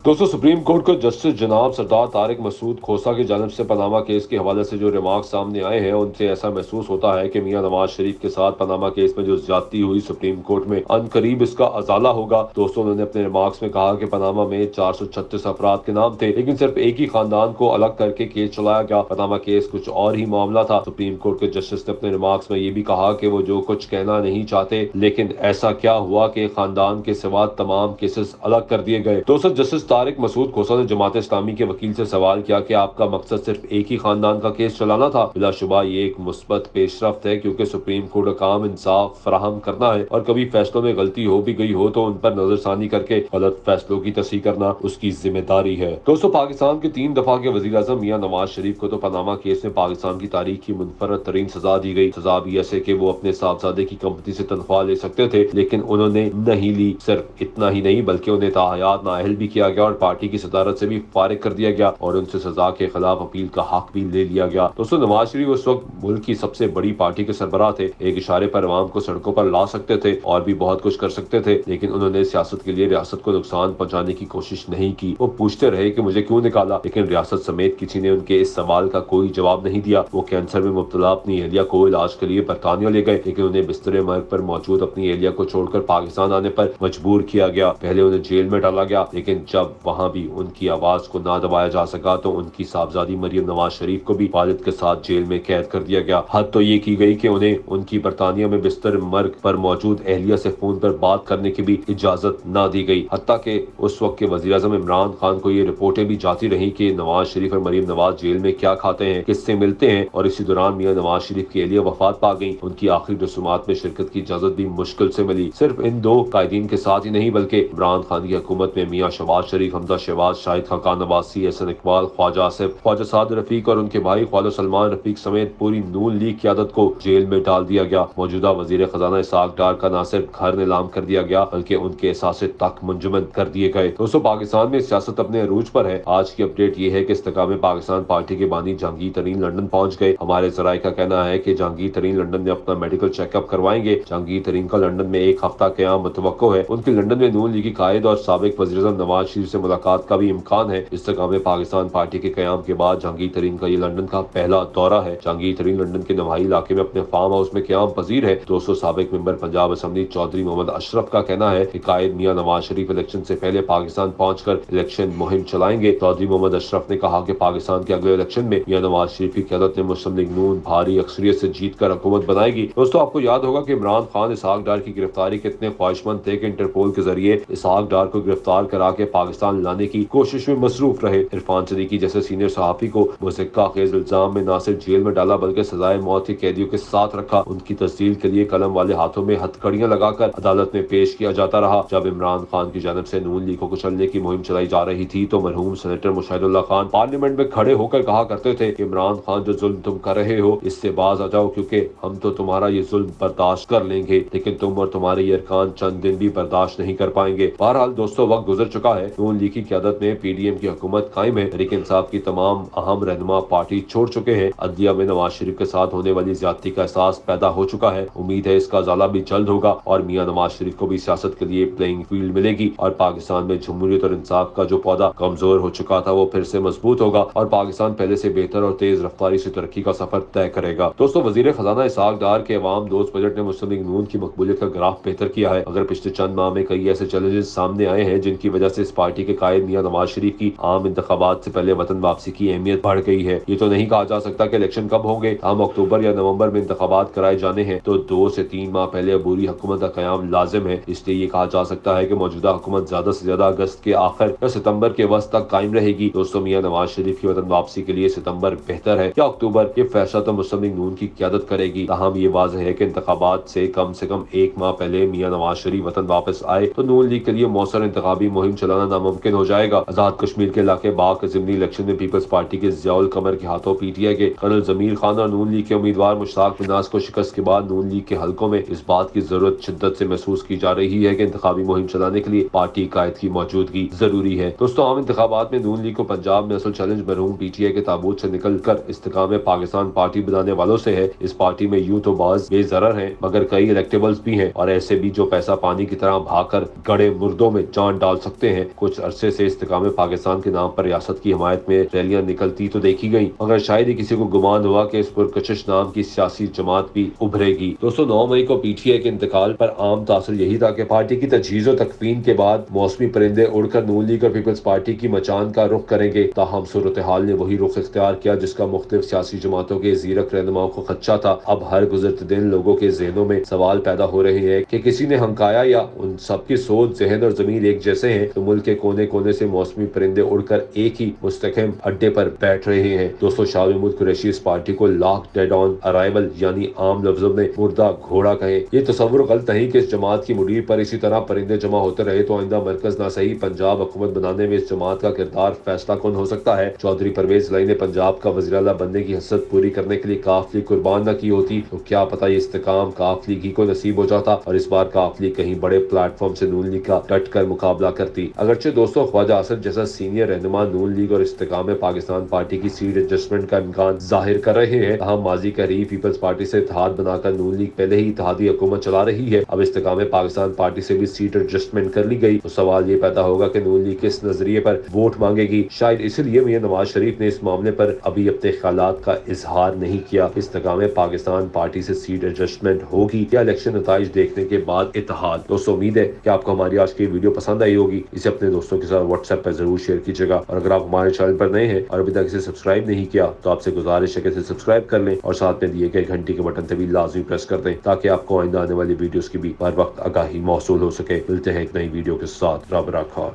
दोस्तों, supreme court को justice जनाब सरदार तारिक मसूद खोसा की जानिब से पनामा केस के हवाले से जो रिमार्क सामने आए हैं, उनसे ऐसा महसूस होता है कि मियां नवाज शरीफ के साथ पनामा केस में जो ज्यादती हुई, सुप्रीम कोर्ट में अनकरीब इसका अजाला होगा। दोस्तों, उन्होंने अपने रिमार्क्स में कहा कि पनामा में 436 अफराद के नाम थे, लेकिन सिर्फ एक ही खानदान को अलग करके केस चलाया गया। पनामा केस कुछ और ही मामला था। सुप्रीम कोर्ट के जस्टिस ने अपने रिमार्क्स में ये भी कहा कि वो जो कुछ कहना नहीं चाहते, लेकिन ऐसा क्या हुआ कि खानदान के सिवा तमाम केसेस अलग कर दिए गए। दोस्तों, जस्टिस तारिक मसूद खोसा ने जमात इस्लामी के वकील से सवाल किया कि आपका मकसद सिर्फ एक ही खानदान का केस चलाना था। बिलाशुबा ये एक मुस्बत पेशरफ्त है, क्योंकि सुप्रीम कोर्ट का काम इंसाफ फराहम करना है और कभी फैसलों में गलती हो भी गई हो तो उन पर नजरसानी करके गलत फैसलों की तस्हीह करना उसकी जिम्मेदारी है। दोस्तों, पाकिस्तान के 3 दफा के वजीर आजम मियां नवाज शरीफ को तो पनामा केस में पाकिस्तान की तारीख की मुनफरद तरीन सजा दी गई। सजा भी ऐसे कि वो अपने साहबजादे की कंपनी से तनख्वाह ले सकते थे, लेकिन उन्होंने नहीं ली। सिर्फ इतना ही नहीं, बल्कि उन्हें ताहयात नाअहल भी किया गया और पार्टी की सदारत से भी फारिग कर दिया गया और उनसे सजा के खिलाफ अपील का हक भी ले लिया गया। दोस्तों, नवाज शरीफ उस वक्त मुल्क की सबसे बड़ी पार्टी के सरबराह थे। एक इशारे पर अवाम को सड़कों पर ला सकते थे और भी बहुत कुछ कर सकते थे, लेकिन उन्होंने सियासत के लिए रियासत को नुकसान पहुंचाने की कोशिश नहीं की। वो पूछते रहे कि मुझे क्यों निकाला, लेकिन रियासत समेत किसी ने उनके इस सवाल का कोई जवाब नहीं दिया। वो कैंसर में मुब्तला अपनी एहलिया को इलाज के लिए बरतानिया ले गए, लेकिन उन्हें बिस्तरे मर्ग पर मौजूद अपनी एहलिया को छोड़कर पाकिस्तान आने पर मजबूर किया गया। पहले उन्हें जेल में डाला गया, लेकिन जब वहां भी उनकी आवाज को ना दबाया जा सका तो उनकी साहबजादी मरियम नवाज शरीफ को भी वालिद के साथ जेल में कैद कर दिया गया। हद तो ये की गई कि उन्हें उनकी बरतानिया में बिस्तर मर्ग पर मौजूद एहलिया से फोन पर बात करने की भी इजाजत ना दी गई। हत्ता कि उस वक्त के वजीर आजम इमरान खान को ये रिपोर्टें भी जाती रही कि नवाज शरीफ और मरियम नवाज जेल में क्या खाते हैं, किससे मिलते हैं, और इसी दौरान मियां नवाज शरीफ की एहलिया वफात पा गई। उनकी आखिरी रसूमात में शिरकत की इजाजत भी मुश्किल से मिली। सिर्फ इन 2 कायदीन के साथ ही नहीं, बल्कि इमरान खान की हुकूमत में मियां शहबाज शरीफ, हमजा शहबाज, शाहिद खान नवासी, एहसन इकबाल, ख्वाजा आसिफ, ख्वाजा साद रफीक और उनके भाई ख्वाजा सलमान रफीक समेत पूरी नून लीग क़यादत को जेल में डाल दिया गया। मौजूदा वजीर खजाना इसहाक डार का न सिर्फ घर नीलाम कर दिया गया, बल्कि उनके एहसास तक मुंजमद कर दिए गए। दोस्तों, पाकिस्तान में सियासत अपने अरूज पर है। आज की अपडेट ये है कि इस्तेकाम पाकिस्तान पार्टी के बानी जहांगीर तरीन लंदन पहुंच गए। हमारे जराये का कहना है कि जहांगीर तरीन लंदन में अपना मेडिकल चेकअप करवाएंगे। जहांगीर तरीन का लंदन में 1 हफ्ता क़याम मुतवक्को है। उनकी लंदन में नून लीगी कायद और साबिक वज़ीर आज़म नवाज शरीफ से मुलाकात का भी इम्कान है। इस्तेकाम पाकिस्तान पार्टी के कयाम के बाद जहांगीर तरीन का ये लंदन का पहला दौरा है। जहांगीर तरीन लंदन के नवाही इलाके में अपने फार्म हाउस में कयाम पजीर है। दोस्तों, साबिक मेंबर पंजाब असेंबली चौधरी मोहम्मद अशरफ का कहना है कि कायद मियां नवाज शरीफ इलेक्शन से पहले पाकिस्तान पहुंचकर इलेक्शन मुहिम चलाएंगे। चौधरी मोहम्मद अशरफ ने कहा कि पाकिस्तान के अगले इलेक्शन में मियां नवाज शरीफ की क़यादत में मुस्लिम लीग नून भारी अक्सरियत से जीत कर हुकूमत बनाएगी। दोस्तों, आपको याद होगा कि इमरान खान इसहाक डार की गिरफ्तारी के इतने ख्वाहिशमंद थे कि इंटरपोल के जरिए इसहाक डार को गिरफ्तार करा के पाकिस्तान लाने की कोशिश में मसरूफ रहे। इरफान सदीकी जैसे सीनियर सहाफी को मुज़क्का खेज इल्जाम में न सिर्फ जेल में डाला, बल्कि सजाए मौत के कैदियों के साथ रखा। उनकी तस्दील के लिए कलम वाले हाथों में हथकड़ियां लगाकर अदालत में पेश किया जाता रहा। जब इमरान खान की जानिब से नून लीग को कुचलने की मुहिम चलाई जा रही थी तो मरहूम सेनेटर मुशाहिदुल्लाह खान पार्लियामेंट में खड़े होकर कहा करते थे कि इमरान खान, जो जुल्म तुम कर रहे हो इससे बाज आ जाओ, क्योंकि हम तो तुम्हारा ये जुल्म बर्दाश्त कर लेंगे, लेकिन तुम और तुम्हारे ये अरकान चंद दिन भी बर्दाश्त नहीं कर पाएंगे। बहरहाल दोस्तों, वक्त गुजर चुका है। नून लीग की क़यादत में पीडीएम की हुकूमत कायम है। तहरीक इंसाफ की तमाम अहम रहनुमा पार्टी छोड़ चुके हैं। अदलिया में नवाज शरीफ के साथ होने वाली ज्यादती का एहसास पैदा हो चुका है। उम्मीद है इसका जाला भी जल्द होगा और मियां नवाज शरीफ को भी सियासत के लिए प्लेइंग फील्ड मिलेगी और पाकिस्तान में जमहूरियत और इंसाफ का जो पौधा कमजोर हो चुका था वो फिर से मजबूत होगा और पाकिस्तान पहले से बेहतर और तेज रफ्तारी से तरक्की का सफर तय करेगा। दोस्तों, वजीर खजाना इसहाक डार के अवाम दोस्त बजट ने मुस्लिम लीग नून की मकबूलियत का ग्राफ बेहतर किया है। अगर पिछले चंद माह में कई ऐसे चैलेंजेस सामने आए हैं जिनकी वजह से इस पार्टी के कायद मियां नवाज शरीफ की आम इंतखाबात से पहले वतन वापसी की अहमियत बढ़ गई है। ये तो नहीं कहा जा सकता कि इलेक्शन कब होंगे। हम अक्टूबर या नवंबर में इंतखाबात कराए जाने हैं तो 2 से 3 माह पहले अबूरी हुकूमत का कयाम लाजिम है। इसलिए ये कहा जा सकता है कि मौजूदा हुकूमत ज्यादा से ज्यादा अगस्त के आखिर या सितंबर के वस्त तक कायम रहेगी। दोस्तों, मियां नवाज शरीफ की वतन वापसी के लिए सितंबर बेहतर है या अक्टूबर, ये फैसला तो मुस्लिम लीग नून की क़यादत करेगी। ताहम ये वाज़ेह है कि इंतखाबात से कम 1 माह पहले मियां नवाज शरीफ वतन वापस आए तो नून लीग के लिए मौसर इंतखाबी मुहिम चलाना नामुमकिन हो जाएगा। आजाद कश्मीर के इलाके बाग ज़िमनी इलेक्शन में पीपल्स पार्टी के ज़ियाउल कमर के हाथों पीटीआई के कर्नल जमीर खान और नून लीग के उम्मीदवार मुश्ताक मिन्हास को शिकस्त के बाद नून लीग के हलकों में इस बात की जरूरत शिद्दत से महसूस की जा रही है कि इंतखाबी मुहिम चलाने के लिए पार्टी कायद की मौजूदगी जरूरी है। दोस्तों, आम इंतखाबात में नून लीग को पंजाब में असल चैलेंज मरहूम पीटीआई के ताबूत से निकल कर इस्तेकाम पाकिस्तान पार्टी बनाने वालों से है। इस पार्टी में यूं तो बाज बेजरर हैं, मगर कई इलेक्टेबल्स भी हैं और ऐसे भी जो पैसा पानी की तरह भागकर गड़े मुर्दों में जान डाल सकते हैं। कुछ कुछ अरसे से इस्तेकाम पाकिस्तान के नाम पर रियासत की हमायत में रैलियां निकलती तो देखी गई, मगर शायद ही किसी को गुमान हुआ कि इस पुरकशिश नाम की सियासी जमात भी उभरेगी। दोस्तों 9 मई को पीटीआई के इंतकाल पर आम तासर यही था कि पार्टी की तजहीज और तकवीन के बाद मौसमी परिंदे उड़कर नून लीग और पीपल्स पार्टी की मचान का रुख करेंगे। ताहम सूरत हाल ने वही रुख इख्तियार किया जिसका मुख्तलिफ सियासी जमातों के जीरक रहनुमाओं को खदशा था। अब हर गुजरते दिन लोगों के जहनों में सवाल पैदा हो रहे हैं कि किसी ने हंकाया या उन सबकी सोच, जहन और जमीन एक जैसे हैं तो मुल्क के कोने कोने से मौसमी परिंदे उड़कर एक ही मुस्तहकम अड्डे पर बैठ रहे हैं। दोस्तों शाह महमूद कुरैशी इस पार्टी को लाख डेड ऑन अराइवल यानी आम लफ्जों में मुर्दा घोड़ा कहे। ये तस्वुर गलत नहीं कि इस जमात की मुडीर पर इसी तरह परिंदे जमा होते रहे तो आइंदा मरकज ना सही पंजाब हुकूमत बनाने में इस जमात का किरदार फैसला कौन हो सकता है। चौधरी परवेज लाई ने पंजाब का वज़ीर आला बनने की हसरत पूरी करने के लिए काफ लीग कुर्बान न की होती तो क्या पता ये इस्तेकाम काफ लीग ही को नसीब हो जाता और इस बार काफ लीग कहीं बड़े प्लेटफॉर्म से नून लीग का डट कर मुकाबला करती। अगरचे दोस्तों ख्वाजा असद जैसा सीनियर रहनुमा नून लीग और इस्तेकाम पाकिस्तान पार्टी की सीट एडजस्टमेंट का इम्कान जाहिर कर रहे हैं, तहम माजी का रही पीपल्स पार्टी से इत्तेहाद बनाकर नून लीग पहले ही इत्तेहादी हुकूमत चला रही है। अब इस्तेकाम पाकिस्तान पार्टी से भी सीट एडजस्टमेंट कर ली गई तो सवाल ये पैदा होगा कि नून लीग किस नजरिए पर वोट मांगेगी। शायद इसलिए मियां नवाज शरीफ ने इस मामले पर अभी अपने ख्यालात का इजहार नहीं किया। इस्तेकाम पाकिस्तान पार्टी से सीट एडजस्टमेंट होगी या इलेक्शन नताइज देखने के बाद इत्तेहाद। दोस्तों उम्मीद है कि आपको हमारी आज की वीडियो पसंद आई होगी। इसे अपने दोस्तों के साथ व्हाट्सएप पर जरूर शेयर कीजिएगा और अगर आप हमारे चैनल पर नए हैं और अभी तक इसे सब्सक्राइब नहीं किया तो आपसे गुजारिश है कि इसे सब्सक्राइब कर लें और साथ में दिए गए घंटी के बटन पर भी लाजमी प्रेस कर दें ताकि आपको आइंदा आने वाली वीडियोस की भी हर वक्त आगाही मौसूल हो सके। मिलते हैं एक नई वीडियो के साथ। रब रखा।